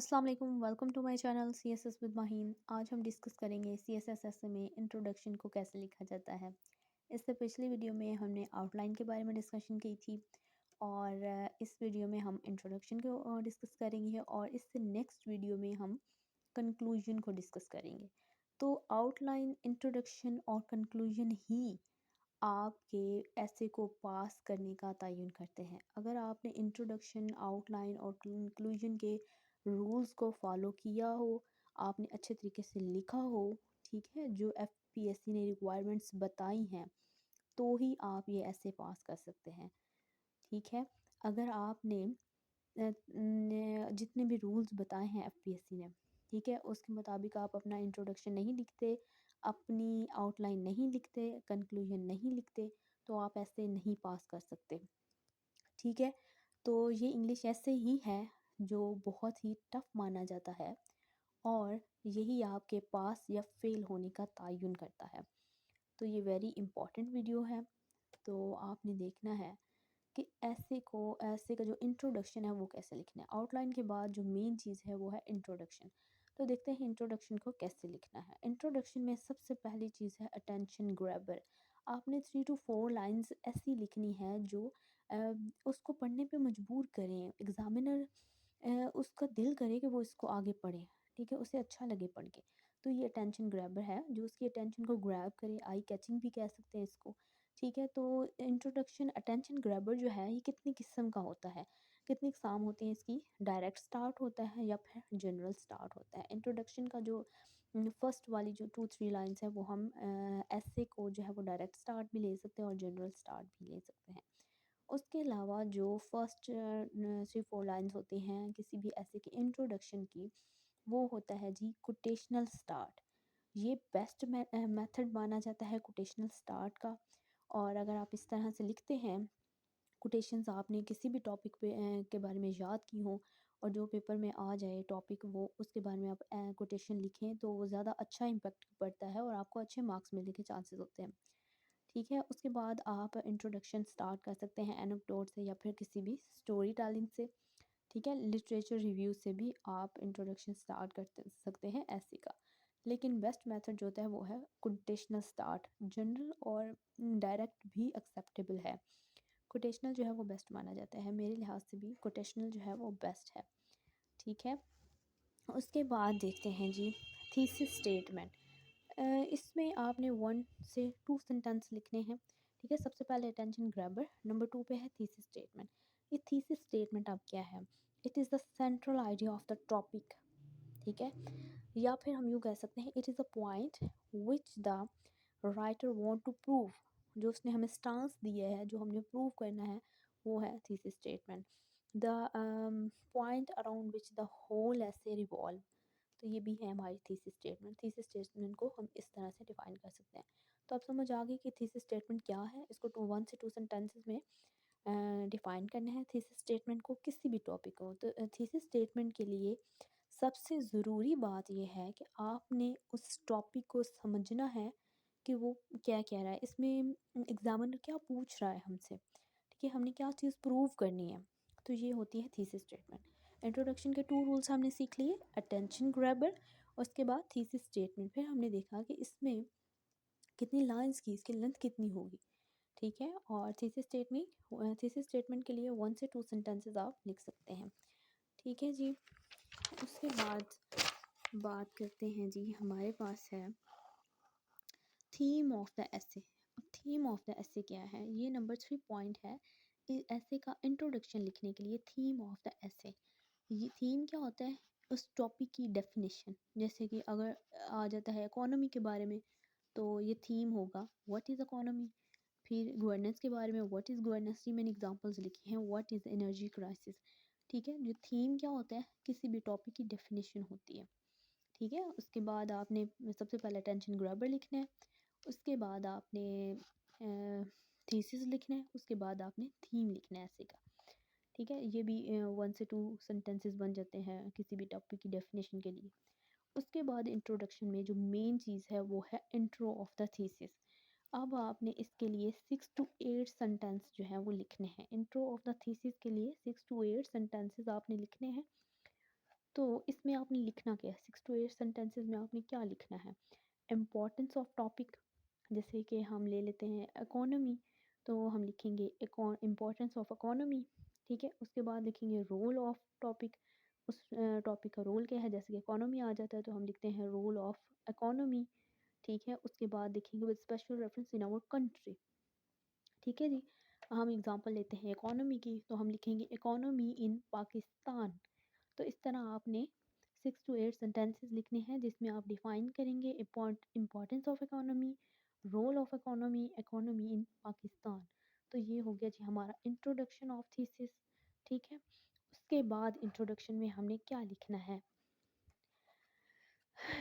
अस्सलाम वालेकुम, welcome to my channel CSS with Maheen. आज हम डिस्कस करेंगे सीएसएस ऐसे में इंट्रोडक्शन को कैसे लिखा जाता है। इससे पिछली वीडियो में हमने आउटलाइन के बारे में डिस्कशन की थी और इस वीडियो में हम इंट्रोडक्शन को डिस्कस करेंगे और इससे नेक्स्ट वीडियो में हम कंक्लूजन को डिस्कस करेंगे। तो आउटलाइन, इंट्रोडक्शन और कंक्लूजन ही आपके ऐसे को पास करने का तयन करते हैं। अगर आपने इंट्रोडक्शन, आउटलाइन और कंक्लूजन के रूल्स को फॉलो किया हो, आपने अच्छे तरीके से लिखा हो, ठीक है, जो एफपीएससी ने रिक्वायरमेंट्स बताई हैं, तो ही आप ये ऐसे पास कर सकते हैं। ठीक है, अगर आपने जितने भी रूल्स बताए हैं एफपीएससी ने, ठीक है, उसके मुताबिक आप अपना इंट्रोडक्शन नहीं लिखते, अपनी आउटलाइन नहीं लिखते, कंक्लूजन नहीं लिखते, तो आप ऐसे नहीं पास कर सकते। ठीक है, तो ये इंग्लिश ऐसे ही है जो बहुत ही टफ माना जाता है और यही आपके पास या फेल होने का तयन करता है। तो ये वेरी इंपॉर्टेंट वीडियो है। तो आपने देखना है कि ऐसे का जो इंट्रोडक्शन है वो कैसे लिखना है। आउटलाइन के बाद जो मेन चीज़ है वो है इंट्रोडक्शन। तो देखते हैं इंट्रोडक्शन को कैसे लिखना है। इंट्रोडक्शन में सबसे पहली चीज़ है अटेंशन ग्रैबर। आपने 3 to 4 लाइंस ऐसी लिखनी है जो अ, उसको पढ़ने पे मजबूर करें, एग्जामिनर उसका दिल करे कि वो इसको आगे पढ़े, ठीक है, उसे अच्छा लगे पढ़ के। तो ये अटेंशन ग्रैबर है जो उसकी अटेंशन को ग्रैब करे, आई कैचिंग भी कह सकते हैं इसको। ठीक है, तो इंट्रोडक्शन अटेंशन ग्रैबर जो है ये कितनी किस्म का होता है, कितनी इकसाम होती हैं इसकी। डायरेक्ट स्टार्ट होता है या फिर जनरल स्टार्ट होता है। इंट्रोडक्शन का जो फर्स्ट वाली जो 2-3 लाइन्स है वो हम ऐसे को जो है वो डायरेक्ट स्टार्ट भी ले सकते हैं और जनरल स्टार्ट भी ले सकते हैं। उसके अलावा जो फर्स्ट 3-4 लाइन्स होती हैं किसी भी ऐसे की इंट्रोडक्शन की, वो होता है जी कोटेशनल स्टार्ट। ये बेस्ट मेथड माना जाता है कोटेशनल स्टार्ट का। और अगर आप इस तरह से लिखते हैं, कोटेशंस आपने किसी भी टॉपिक पे के बारे में याद की हो और जो पेपर में आ जाए टॉपिक, वो उसके बारे में आप कोटेशन लिखें तो वो ज़्यादा अच्छा इम्पेक्ट पड़ता है और आपको अच्छे मार्क्स मिलने के चांसेस होते हैं। ठीक है, उसके बाद आप इंट्रोडक्शन स्टार्ट कर सकते हैं एनेक्डोट से या फिर किसी भी स्टोरी टेलिंग से। ठीक है, लिटरेचर रिव्यू से भी आप इंट्रोडक्शन स्टार्ट कर सकते हैं ऐसे का। लेकिन बेस्ट मेथड जो होता है वो है कोटेशनल स्टार्ट। जनरल और डायरेक्ट भी एक्सेप्टेबल है। कोटेशनल जो है वो बेस्ट माना जाता है, मेरे लिहाज से भी कोटेशनल जो है वो बेस्ट है। ठीक है, उसके बाद देखते हैं जी थीसिस स्टेटमेंट। इसमें आपने 1 से 2 सेंटेंस लिखने हैं। ठीक है, सबसे पहले अटेंशन ग्रैबर, नंबर 2 पे है थीसिस स्टेटमेंट। ये थीसिस स्टेटमेंट अब क्या है? It is the central idea of the topic. ठीक है, या फिर हम यूँ कह सकते हैं it is a point which the writer want to prove. जो उसने हमें स्टांस दिया है, जो हमने प्रूव करना है, वो है thesis statement. The point around which the whole essay revolve. तो ये भी है हमारी थीसिस स्टेटमेंट। थीसिस स्टेटमेंट को हम इस तरह से डिफाइन कर सकते हैं। तो अब समझ आ गई कि थीसिस स्टेटमेंट क्या है। इसको 1 से 2 सेंटेंसेस में डिफाइन करना है थीसिस स्टेटमेंट को किसी भी टॉपिक को। तो थीसिस स्टेटमेंट के लिए सबसे ज़रूरी बात यह है कि आपने उस टॉपिक को समझना है कि वो क्या कह रहा है। इसमें एग्जामिनर क्या पूछ रहा है हमसे, ठीक है, हमने क्या चीज़ प्रूव करनी है। तो ये होती है थीसिस स्टेटमेंट। इंट्रोडक्शन के 2 रूल्स हमने सीख लिए, अटेंशन ग्रैबर, उसके बाद थीसिस स्टेटमेंट। फिर हमने देखा कि इसमें कितनी लाइंस की, इसकी लेंथ कितनी होगी। ठीक है, और थीसिस स्टेटमेंट के लिए 1 से 2 सेंटेंसेस आप लिख सकते हैं। ठीक है जी, उसके बाद बात करते हैं जी, हमारे पास है थीम ऑफ द एसे। अब थीम ऑफ द एसे क्या है? ये नंबर 3 पॉइंट है। एसे का इंट्रोडक्शन लिखने के लिए थीम ऑफ द एसे। ये थीम क्या होता है? उस टॉपिक की डेफिनेशन। जैसे कि अगर आ जाता है इकोनॉमी के बारे में, तो ये थीम होगा व्हाट इज़ इकोनॉमी। फिर गवर्नेंस के बारे में, व्हाट इज़ गवर्नेंस की मैंने एग्जांपल्स लिखे हैं, व्हाट इज़ एनर्जी क्राइसिस। ठीक है, जो थीम क्या होता है? किसी भी टॉपिक की डेफिनेशन होती है। ठीक है, उसके बाद आपने सबसे पहले अटेंशन ग्रैबर लिखना है, उसके बाद आपने थीसिस लिखना है, उसके बाद आपने थीम लिखना है ऐसे का। ठीक है, ये भी 1 से 2 सेंटेंसेस बन जाते हैं किसी भी टॉपिक की डेफिनेशन के लिए। उसके बाद इंट्रोडक्शन में जो मेन चीज़ है वो है इंट्रो ऑफ द थीसिस। अब आपने इसके लिए 6 to 8 सेंटेंस जो है वो लिखने हैं। इंट्रो ऑफ द थीसिस के लिए 6 to 8 सेंटेंसेस आपने लिखने हैं। तो इसमें आपने लिखना क्या है, 6 टू 8 सेंटेंसेस में आपने क्या लिखना है? इम्पोर्टेंस ऑफ टॉपिक, जैसे कि हम ले लेते हैं इकोनॉमी, तो हम लिखेंगे इम्पोर्टेंस ऑफ इकोनॉमी, ठीक है? उसके बाद लिखेंगे रोल ऑफ टॉपिक, उस टॉपिक का रोल क्या है, जैसे कि इकोनॉमी आ जाता है तो हम लिखते हैं रोल ऑफ इकोनॉमी, ठीक है? उसके बाद लिखेंगे with special reference in our country, ठीक है जी? हम एग्जांपल लेते हैं इकोनॉमी की, तो हम लिखेंगे इकोनॉमी इन पाकिस्तान। तो इस तरह आपने 6 टू 8 सेंटेंसेस लिखने हैं जिसमें आप डिफाइन करेंगे importance of economy, role of economy, economy in Pakistan. तो ये हो गया जी हमारा इंट्रोडक्शन ऑफ थीसिस, ठीक है? उसके बाद इंट्रोडक्शन में हमने क्या लिखना है,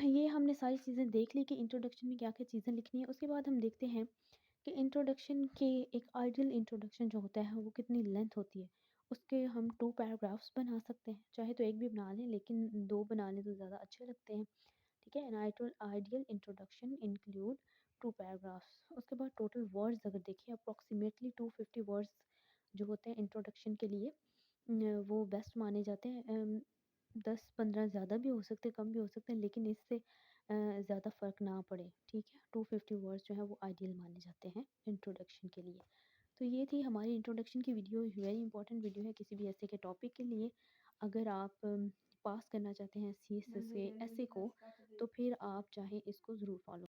ये हमने सारी चीज़ें देख ली कि इंट्रोडक्शन में क्या क्या चीज़ें लिखनी है। उसके बाद हम देखते हैं कि इंट्रोडक्शन के एक आइडियल इंट्रोडक्शन जो होता है वो कितनी लेंथ होती है। उसके हम 2 पैराग्राफ्स बना सकते हैं, चाहे तो 1 भी बना लें लेकिन 2 बना लें तो ज़्यादा अच्छे लगते हैं, ठीक है? An ideal introduction include 2 paragraphs. उसके बाद टोटल वर्ड्स अगर देखिए अप्रॉक्सिमेटली 250 वर्ड्स जो होते हैं इंट्रोडक्शन के लिए वो बेस्ट माने जाते हैं। 10-15 ज़्यादा भी हो सकते हैं, कम भी हो सकते हैं, लेकिन इससे ज़्यादा फ़र्क ना पड़े, ठीक है? 250 वर्ड्स जो हैं वो आइडियल माने जाते हैं इंट्रोडक्शन के लिए। तो ये थी हमारी इंट्रोडक्शन की वीडियो, वेरी इंपॉर्टेंट वीडियो है किसी भी ऐसे के टॉपिक के लिए। अगर आप पास करना चाहते हैं सीएसएस के ऐसे को, तो फिर आप चाहें इसको ज़रूर फॉलो